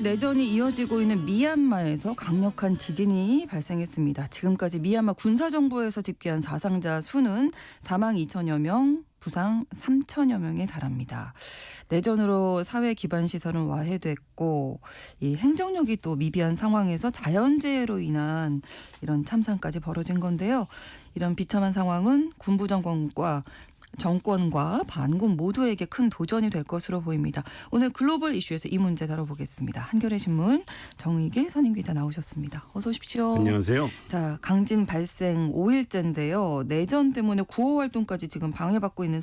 내전이 이어지고 있는 미얀마에서 강력한 지진이 발생했습니다. 지금까지 미얀마 군사정부에서 집계한 사상자 수는 사망 2천여 명, 부상 3천여 명에 달합니다. 내전으로 사회 기반 시설은 와해됐고 이 행정력이 또 미비한 상황에서 자연재해로 인한 이런 참상까지 벌어진 건데요. 이런 비참한 상황은 군부 정권과 반군 모두에게 큰 도전이 될 것으로 보입니다. 오늘 글로벌 이슈에서 이 문제 다뤄보겠습니다. 한겨레 신문 정의길 선임 기자 나오셨습니다. 어서 오십시오. 안녕하세요. 자, 강진 발생 5일째인데요. 내전 때문에 구호 활동까지 지금 방해받고 있는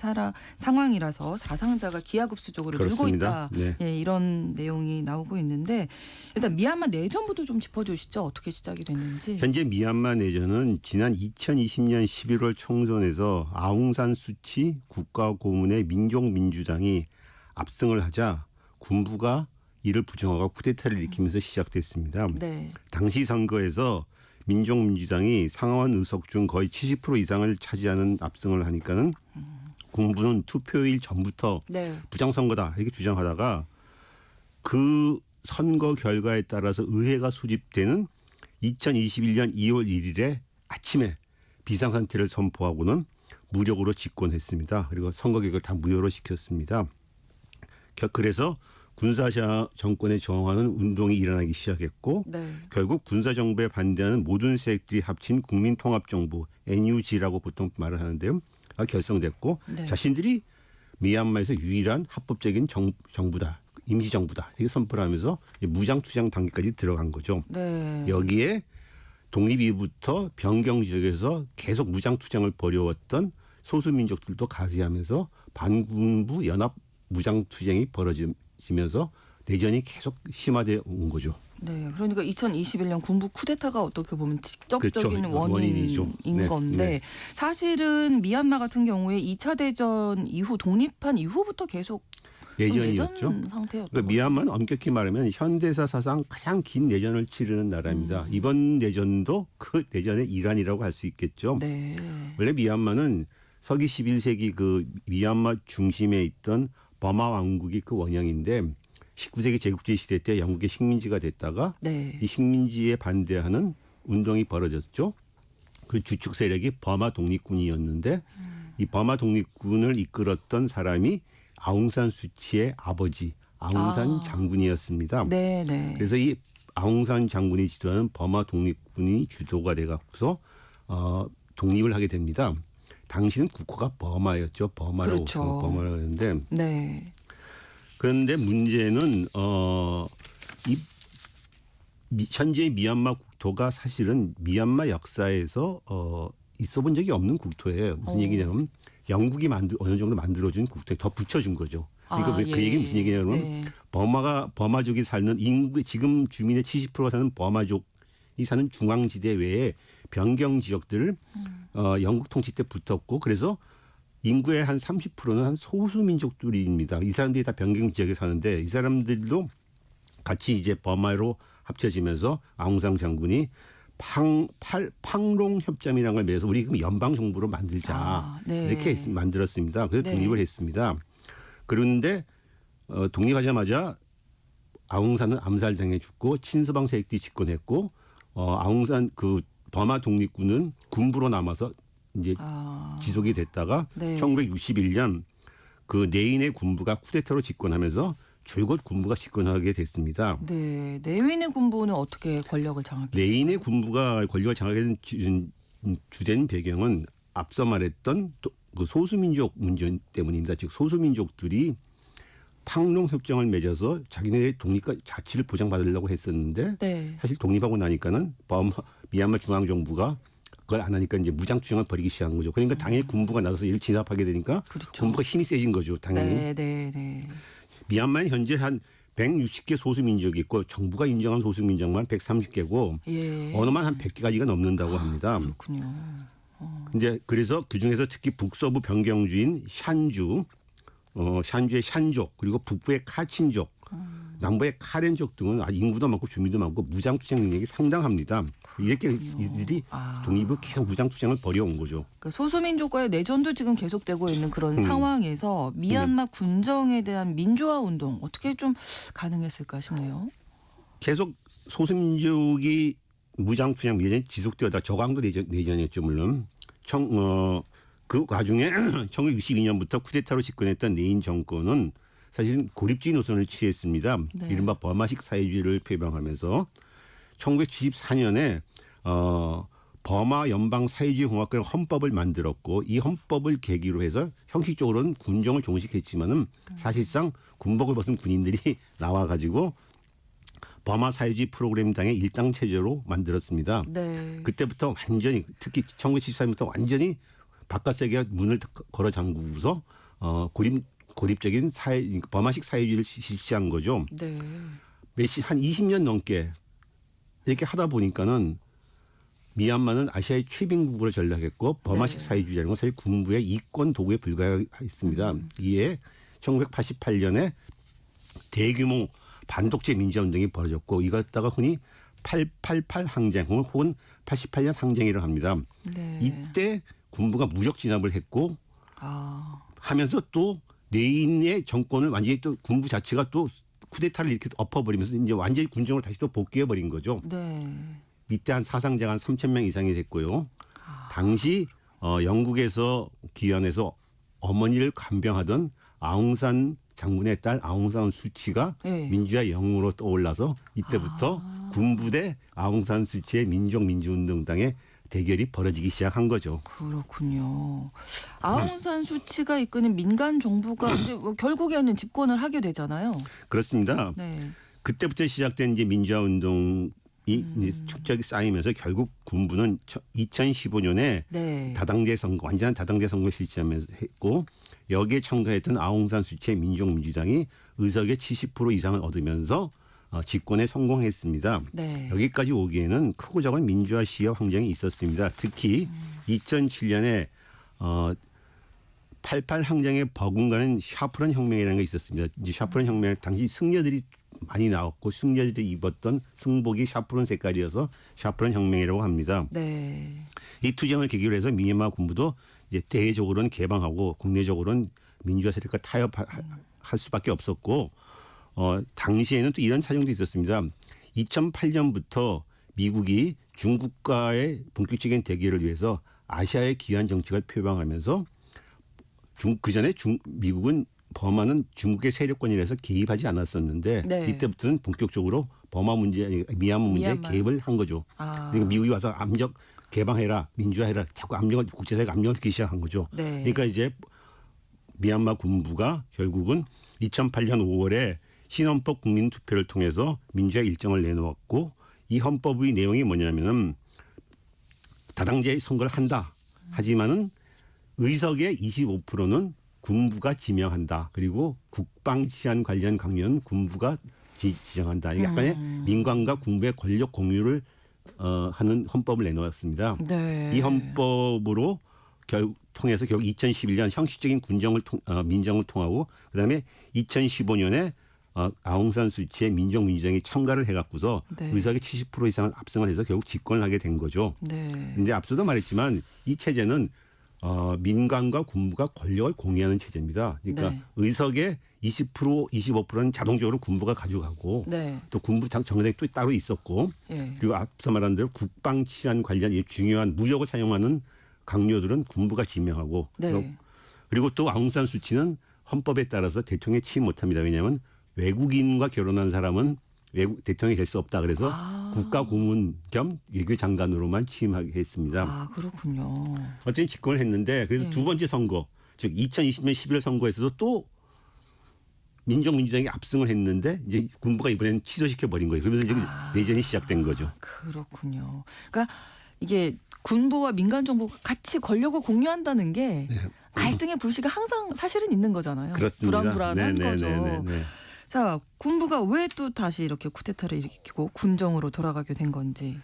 상황이라서 사상자가 기하급수적으로 늘고 있다. 네. 예, 이런 내용이 나오고 있는데 일단 미얀마 내전부터 좀 짚어주시죠. 어떻게 시작이 됐는지. 현재 미얀마 내전은 지난 2020년 11월 총선에서 아웅산 수치 국가고문의 민족민주당이 압승을 하자 군부가 이를 부정하고 쿠데타를 일으키면서 시작됐습니다. 네. 당시 선거에서 민족민주당이 상하원 의석 중 거의 70% 이상을 차지하는 압승을 하니까는 군부는 투표일 전부터 네. 부정선거다 이렇게 주장하다가 그 선거 결과에 따라서 의회가 소집되는 2021년 2월 1일에 아침에 비상상태를 선포하고는 무력으로 집권했습니다. 그리고 선거 결과를 다 무효로 시켰습니다. 그래서 군사 정권에 저항하는 운동이 일어나기 시작했고 네. 결국 군사정부에 반대하는 모든 세력들이 합친 국민통합정부 NUG라고 보통 말을 하는데요. 결성됐고 네. 자신들이 미얀마에서 유일한 합법적인 정부다. 임시정부다. 이렇게 선포를 하면서 무장투쟁 단계까지 들어간 거죠. 네. 여기에 독립 이후부터 변경 지역에서 계속 무장투쟁을 벌여왔던 소수민족들도 가세하면서 반군부 연합 무장투쟁이 벌어지면서 내전이 계속 심화되어 온 거죠. 네, 그러니까 2021년 군부 쿠데타가 어떻게 보면 직접적인 그렇죠. 원인인 네. 건데 네. 사실은 미얀마 같은 경우에 2차 대전 이후 독립한 이후부터 계속 내전이었죠. 내전 상태였던 그러니까 미얀마는 엄격히 말하면 현대사 사상 가장 긴 내전을 치르는 나라입니다. 이번 내전도 그 내전의 일환이라고 할 수 있겠죠. 네. 원래 미얀마는 서기 11세기 그 미얀마 중심에 있던 버마 왕국이 그 원형인데 19세기 제국주의 시대 때 영국의 식민지가 됐다가 네. 이 식민지에 반대하는 운동이 벌어졌죠. 그 주축 세력이 버마 독립군이었는데 이 버마 독립군을 이끌었던 사람이 아웅산 수치의 아버지 아웅산 장군이었습니다. 네, 네. 그래서 이 아웅산 장군이 지도하는 버마 독립군이 주도가 돼 갖고서 독립을 하게 됩니다. 당시는 국호가 버마였죠. 버마라고 그렇죠. 버마라고 했는데 네. 그런데 문제는 현재 미얀마 국토가 사실은 미얀마 역사에서 있어본 적이 없는 국토예요. 무슨 얘기냐면 영국이 어느 정도 만들어준 국토에 더 붙여준 거죠. 그러니까 그 예. 얘기는 무슨 얘기냐면 네. 버마족이 사는 지금 주민의 70%가 사는 버마족이 사는 중앙지대 외에 변경 지역들을 영국 통치 때 붙었고 그래서 인구의 한 30%는 한 소수민족들입니다. 이 사람들이 다 변경 지역에 사는데 이 사람들도 같이 이제 버마로 합쳐지면서 아웅산 장군이 팡롱 협정이라는 걸 맺어서 우리 그럼 연방 정부로 만들자 네. 이렇게 만들었습니다. 그래서 네. 독립을 했습니다. 그런데 독립하자마자 아웅산은 암살당해 죽고 친서방 세력들이 집권했고 아웅산 그 버마 독립군은 군부로 남아서 이제 지속이 됐다가 네. 1961년 그 내인의 군부가 쿠데타로 집권하면서 줄곧 군부가 집권하게 됐습니다. 네. 내윈의 군부는 어떻게 권력을 장악했어요? 내인의 군부가 권력을 장악하게 된 주된 배경은 앞서 말했던 그 소수민족 문제 때문입니다. 즉 소수민족들이 팡롱 협정을 맺어서 자기네의 독립과 자치를 보장받으려고 했었는데 네. 사실 독립하고 나니까는 미얀마 중앙정부가 그걸 안 하니까 이제 무장투쟁을 벌이기 시작한 거죠. 그러니까 당연히 군부가 나서서 이를 진압하게 되니까 그렇죠. 군부가 힘이 세진 거죠. 당연히. 네, 네, 네. 미얀마는 현재 한 160개 소수민족이 있고 정부가 인정한 소수민족만 130개고 예. 언어만 한 100개가지가 넘는다고 합니다. 그렇군요. 이제 그래서 그중에서 특히 북서부 변경주인 샨주의 샨족 그리고 북부의 카친족 남부의 카렌족 등은 인구도 많고 주민도 많고 무장투쟁 능력이 상당합니다. 이렇게 이들이 독립을 계속 무장투쟁을 벌여온 거죠. 그러니까 소수민족과의 내전도 지금 계속되고 있는 그런 상황에서 미얀마 군정에 대한 민주화 운동 어떻게 좀 가능했을까 싶네요. 계속 소수민족이 무장투쟁 내전이 지속되어다 저강도 내전이었죠 물론. 그 와중에 1962년부터 쿠데타로 집권했던 레인 정권은 사실은 고립주의 노선을 취했습니다. 네. 이른바 버마식 사회주의를 표방하면서 1974년에 버마 연방 사회주의 공화국의 헌법을 만들었고 이 헌법을 계기로 해서 형식적으로는 군정을 종식했지만은 사실상 군복을 벗은 군인들이 나와가지고 버마 사회주의 프로그램 당의 일당 체제로 만들었습니다. 네. 그때부터 완전히 특히 1974년부터 완전히 바깥 세계가 문을 걸어 잠그고서 고립적인 버마식 사회주의를 실시한 거죠. 네. 한 20년 넘게 이렇게 하다 보니까는 미얀마는 아시아의 최빈국으로 전락했고 버마식 네. 사회주의라는 건 사실 군부의 이권 도구에 불과했습니다. 이에 1988년에 대규모 반독재 민주화운동이 벌어졌고 이걸 갖다가 흔히 888 항쟁 혹은 88년 항쟁이라고 합니다. 네. 이때 군부가 무력 진압을 했고 아. 하면서 또 레인의 정권을 완전히 또 군부 자체가 또 쿠데타를 이렇게 엎어버리면서 이제 완전히 군정으로 다시 또 복귀해버린 거죠. 네. 이때 한 사상자가 한 3,000명 이상이 됐고요. 당시 영국에서 귀환해서 어머니를 간병하던 아웅산 장군의 딸 아웅산 수치가 네. 민주화 영웅으로 떠올라서 이때부터 군부 대 아웅산 수치의 민족민주운동당의 대결이 벌어지기 시작한 거죠. 그렇군요. 아웅산 수치가 이끄는 민간 정부가 이제 뭐 결국에는 집권을 하게 되잖아요. 그렇습니다. 네. 그때부터 시작된 이제 민주화 운동이 이제 축적이 쌓이면서 결국 군부는 2015년에 네. 다당제 선거, 완전한 다당제 선거를 실시하면서 했고 여기에 참가했던 아웅산 수치의 민족민주당이 의석의 70% 이상을 얻으면서 집권에 성공했습니다. 네. 여기까지 오기에는 크고 작은 민주화 시여 항쟁이 있었습니다. 특히 2007년에 88 항쟁에 버금가는 샤프론 혁명이라는 게 있었습니다. 이제 샤프론 혁명 당시 승려들이 많이 나왔고 승려들이 입었던 승복이 샤프론 색깔이어서 샤프론 혁명이라고 합니다. 네. 이 투쟁을 계기로 해서 미얀마 군부도 이제 대외적으로는 개방하고 국내적으로는 민주화 세력과 타협할 수밖에 없었고 당시에는 또 이런 사정도 있었습니다. 2008년부터 미국이 중국과의 본격적인 대결을 위해서 아시아의 기한 정책을 표방하면서 그전에 미국은 버마는 중국의 세력권이라서 개입하지 않았었는데 네. 이때부터는 본격적으로 버마 문제, 미얀마 문제에 미얀마. 개입을 한 거죠. 그러니까 미국이 와서 압력 개방해라, 민주화해라, 자꾸 압력을 국제사회가 압력을 듣기 시작한 거죠. 네. 그러니까 이제 미얀마 군부가 결국은 2008년 5월에 신헌법 국민투표를 통해서 민주화 일정을 내놓았고 이 헌법의 내용이 뭐냐면은 다당제 선거를 한다. 하지만은 의석의 25%는 군부가 지명한다. 그리고 국방 치안 관련 강령은 군부가 지정한다. 이게 약간의 민관과 군부의 권력 공유를 하는 헌법을 내놓았습니다. 네. 이 헌법으로 통해서 결국 2011년 형식적인 민정을 통하고 그다음에 2015년에 아웅산 수치의 민족민주당이 참가를 해갖고서 네. 의석의 의석의 70% 이상을 압승을 해서 결국 집권을 하게 된 거죠. 네. 근데 앞서도 말했지만 이 체제는 민간과 군부가 권력을 공유하는 체제입니다. 그러니까 네. 의석의 20% 25%는 자동적으로 군부가 가져가고 네. 또 군부 정당이 또 따로 있었고 예. 그리고 앞서 말한 대로 국방 치안 관련 중요한 무력을 사용하는 강요들은 군부가 지명하고 네. 그리고 또 아웅산 수치는 헌법에 따라서 대통령에 취임 못합니다. 왜냐하면 외국인과 결혼한 사람은 대통령이 될 수 없다. 그래서 국가고문 겸 외교장관으로만 취임하게 했습니다. 아, 그렇군요. 어쨌든 집권을 했는데 그래서 네. 두 번째 선거 즉 2020년 11월 선거에서도 또 민족민주당이 압승을 했는데 이제 군부가 이번에는 취소시켜 버린 거예요. 그러면서 이제 내전이 시작된 거죠. 그렇군요. 그러니까 이게 군부와 민간 정부가 같이 권력을 공유한다는 게 갈등의 불씨가 항상 사실은 있는 거잖아요. 그렇습니다. 불안불안한 거죠. 네. 자, 군부가 왜 또 다시 이렇게 쿠데타를 일으키고 군정으로 돌아가게 된 건지.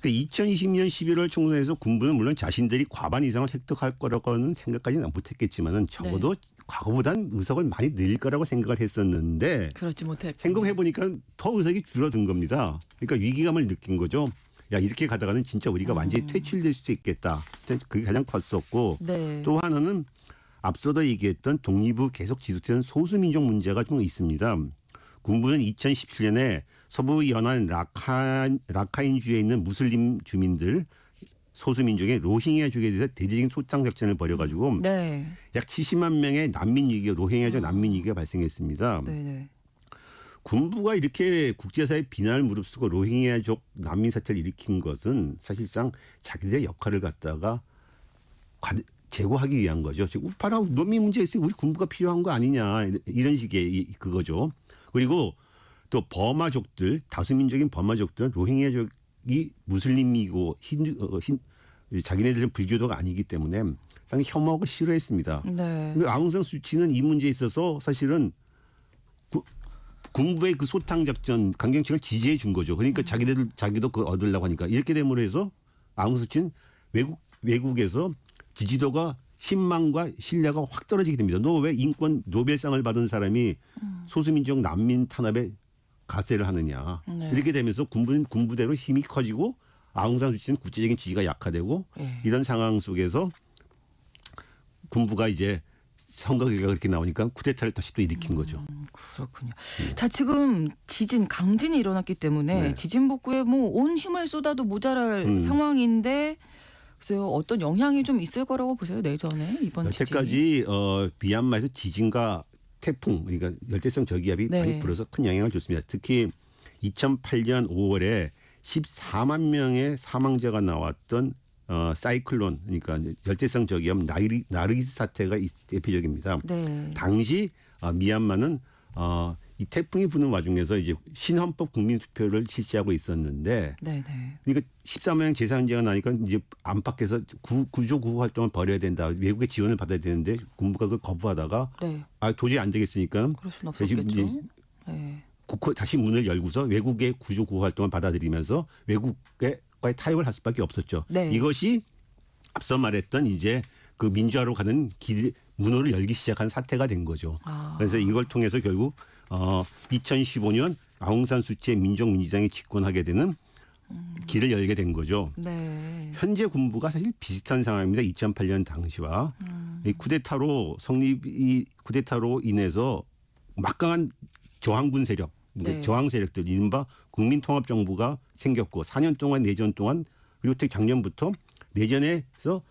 2020년 11월 총선에서 군부는 물론 자신들이 과반 이상을 획득할 거라고는 생각까지는 못했겠지만은 적어도 과거보다는 의석을 많이 늘릴 거라고 생각을 했었는데 그렇지 못했고. 생각해 보니까 더 의석이 줄어든 겁니다. 그러니까 위기감을 느낀 거죠. 야 이렇게 가다가는 진짜 우리가 완전히 퇴출될 수도 있겠다. 그게 가장 컸었고 네. 또 하나는 앞서도 얘기했던 독립후 계속 지속되는 소수민족 문제가 좀 있습니다. 군부는 2017년에 서부 연안 라카인주에 있는 무슬림 주민들 소수민족의 로힝야족에 대해서 대대적인 소탕 작전을 벌여가지고 네. 약 70만 명의 난민 위기가 로힝야족 난민 위기가 발생했습니다. 네네. 군부가 이렇게 국제사회 비난을 무릅쓰고 로힝야족 난민 사태를 일으킨 것은 사실상 자기들의 역할을 갖다가 제고하기 위한 거죠. 지금 봐라 난민 문제 있으니 우리 군부가 필요한 거 아니냐 이런 식의 그거죠. 그리고 또 버마족들 다수민족인 버마족들은 로힝야족이 무슬림이고 자기네들은 불교도가 아니기 때문에 상당히 혐오하고 싫어했습니다. 네. 아웅산 수치는 이 문제에 있어서 사실은 군부의 그 소탕 작전 강경책을 지지해 준 거죠. 그러니까 자기도 그걸 얻으려고 하니까 이렇게 됨으로 해서 아웅산 수치는 외국에서 지지도가 신망과 신뢰가 확 떨어지게 됩니다. 너 왜 인권 노벨상을 받은 사람이 소수민족 난민 탄압에 가세를 하느냐. 네. 이렇게 되면서 군부는 군부대로 힘이 커지고 아웅산 수치는 국제적인 지위가 약화되고 네. 이런 상황 속에서 군부가 이제 선거 결과가 그렇게 나오니까 쿠데타를 다시 또 일으킨 거죠. 그렇군요. 자, 지금 강진이 일어났기 때문에 네. 지진 복구에 뭐 온 힘을 쏟아도 모자랄 상황인데 글쎄요, 어떤 영향이 좀 있을 거라고 보세요, 내전에 이번 지진이. 여태까지 미얀마에서 지진과 태풍 그러니까 열대성 저기압이 네. 많이 불어서 큰 영향을 줬습니다. 특히 2008년 5월에 14만 명의 사망자가 나왔던 사이클론 그러니까 열대성 저기압 나르기스 사태가 대표적입니다. 네. 당시 미얀마는 이 태풍이 부는 와중에서 이제 신헌법 국민투표를 실시하고 있었는데 네, 네. 그러니까 13명 재산제가 나니까 이제 안팎에서 구조 구호 활동을 벌여야 된다. 외국의 지원을 받아야 되는데 군부가 그걸 거부하다가 네. 도저히 안 되겠으니까 그럴 순 지금 없었겠죠. 이제 네. 국회 다시 문을 열고서 외국의 구조 구호 활동을 받아들이면서 외국과의 타협을 할 수밖에 없었죠. 네. 이것이 앞서 말했던 이제 그 민주화로 가는 문호를 열기 시작한 사태가 된 거죠. 그래서 이걸 통해서 결국 2015년 아웅산 수치의 민족민주당이 집권하게 되는 길을 열게 된 거죠. 네. 현재 군부가 사실 비슷한 상황입니다. 2008년 당시와 이 쿠데타로 인해서 막강한 저항군 세력, 네. 저항 세력들 이른바 국민통합정부가 생겼고 4년 동안 내전 동안 그리고 특히 작년부터 내전에서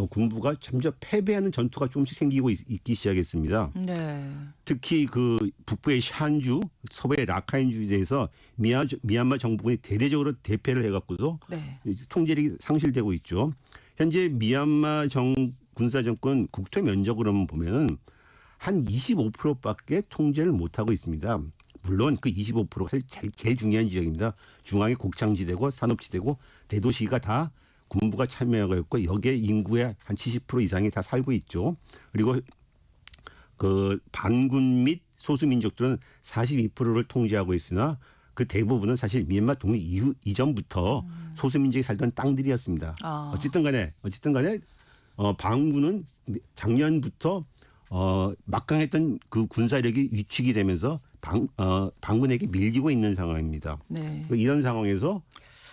군부가 점점 패배하는 전투가 조금씩 생기고 있기 시작했습니다. 네. 특히 그 북부의 샨주, 서부의 라카인주에 대해서 미얀마 정부군이 대대적으로 대패를 해갖고서 네. 통제력이 상실되고 있죠. 현재 미얀마 군사 정권 국토 면적으로만 보면은 한 25%밖에 통제를 못하고 있습니다. 물론 그 25%가 제일 중요한 지역입니다. 중앙의 곡창지대고 산업지대고 대도시가 다 군부가 참여하고 있고 여기에 인구의 한 70% 이상이 다 살고 있죠. 그리고 그 반군 및 소수민족들은 42%를 통제하고 있으나 그 대부분은 사실 미얀마 독립 이전부터 소수민족이 살던 땅들이었습니다. 어쨌든 간에 반군은 작년부터 막강했던 그 군사력이 위축이 되면서 반군에게 밀리고 있는 상황입니다. 네. 이런 상황에서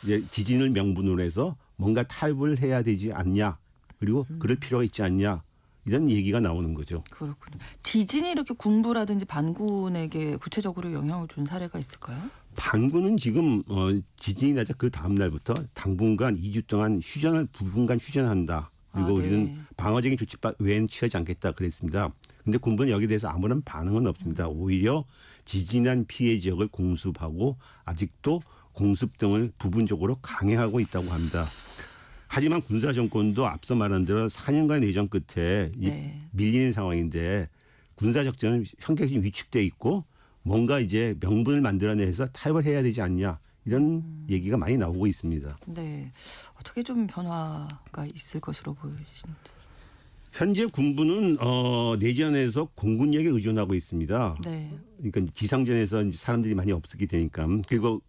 이제 지진을 명분으로 해서 뭔가 타협을 해야 되지 않냐 그리고 그럴 필요가 있지 않냐 이런 얘기가 나오는 거죠. 그렇군요. 지진이 이렇게 군부라든지 반군에게 구체적으로 영향을 준 사례가 있을까요? 반군은 지금 지진이 나자 그 다음 날부터 당분간 2주 동안 부분간 휴전한다. 그리고 네. 우리는 방어적인 조치 외엔 취하지 않겠다 그랬습니다. 그런데 군부는 여기에 대해서 아무런 반응은 없습니다. 오히려 지진한 피해 지역을 공습하고 아직도 공습 등을 부분적으로 강행하고 있다고 합니다. 하지만 군사 정권도 앞서 말한 대로 4년간 내전 끝에 네. 밀리는 상황인데 군사 작전은 현격히 위축돼 있고 뭔가 이제 명분을 만들어내서 타협을 해야 되지 않냐 이런 얘기가 많이 나오고 있습니다. 네. 어떻게 좀 변화가 있을 것으로 보이시는지. 현재 군부는 내전에서 공군력에 의존하고 있습니다. 네. 그러니까 지상전에서 이제 사람들이 많이 없게 되니까 그리고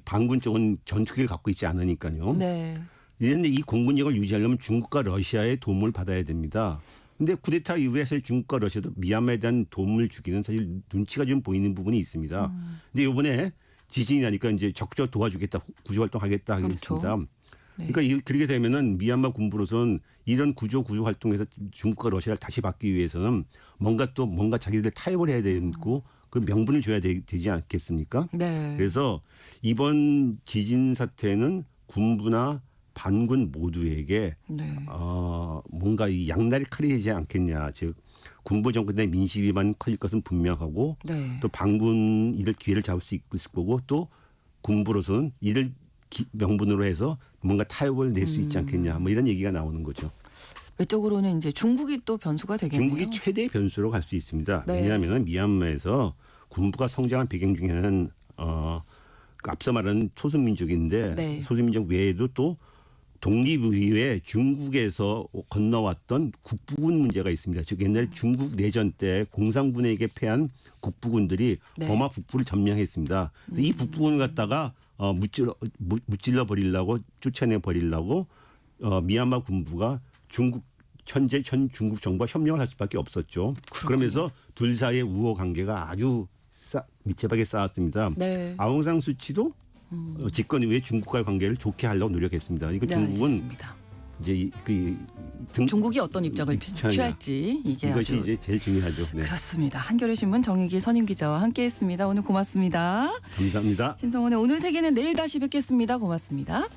반군 쪽은 전투기를 갖고 있지 않으니까요. 네. 그런데 이 공군력을 유지하려면 중국과 러시아의 도움을 받아야 됩니다. 그런데 쿠데타 이후에 사실 중국과 러시아도 미얀마에 대한 도움을 주기는 사실 눈치가 좀 보이는 부분이 있습니다. 근데 이번에 지진이 나니까 이제 적극적으로 도와주겠다, 구조활동하겠다 하겠습니다. 그렇죠. 네. 그러니까 그렇게 되면은 미얀마 군부로서는 이런 구조 활동에서 중국과 러시아를 다시 받기 위해서는 뭔가 자기들 타협을 해야 되고 그 명분을 줘야 되지 않겠습니까? 네. 그래서 이번 지진 사태는 군부나 반군 모두에게 네. 뭔가 이 양날의 칼이 되지 않겠냐. 즉 군부 정권의 민심 위반 커질 것은 분명하고 네. 또 반군 이를 기회를 잡을 수 있을 거고 또 군부로서는 이를 명분으로 해서 뭔가 타협을 낼 수 있지 않겠냐. 뭐 이런 얘기가 나오는 거죠. 외적으로는 이제 중국이 또 변수가 되겠네요. 중국이 최대의 변수로 갈 수 있습니다. 네. 왜냐하면 미얀마에서 군부가 성장한 배경 중에는 앞서 말한 소수민족인데 네. 소수민족 외에도 또 독립 이후에 중국에서 건너왔던 국부군 문제가 있습니다. 즉 옛날 중국 내전 때 공산군에게 패한 국부군들이 네. 버마 북부를 점령했습니다. 이 북부군을 갖다가 무찔러 버리려고 쫓아내 버리려고 미얀마 군부가 현재 전 중국 정부와 협력을 할 수밖에 없었죠. 그렇군요. 그러면서 둘 사이의 우호 관계가 아주密切하게 쌓았습니다. 네. 아웅산 수치도 집권 이후에 중국과의 관계를 좋게 하려고 노력했습니다. 이거 네, 중국은 알겠습니다. 이제 중국이 어떤 입장을 입장이야. 취할지 이게 이것이 아주 이제 제일 중요하죠. 네. 그렇습니다. 한겨레 신문 정익일 선임 기자와 함께했습니다. 오늘 고맙습니다. 감사합니다. 신성원의 오늘 세계는 내일 다시 뵙겠습니다. 고맙습니다.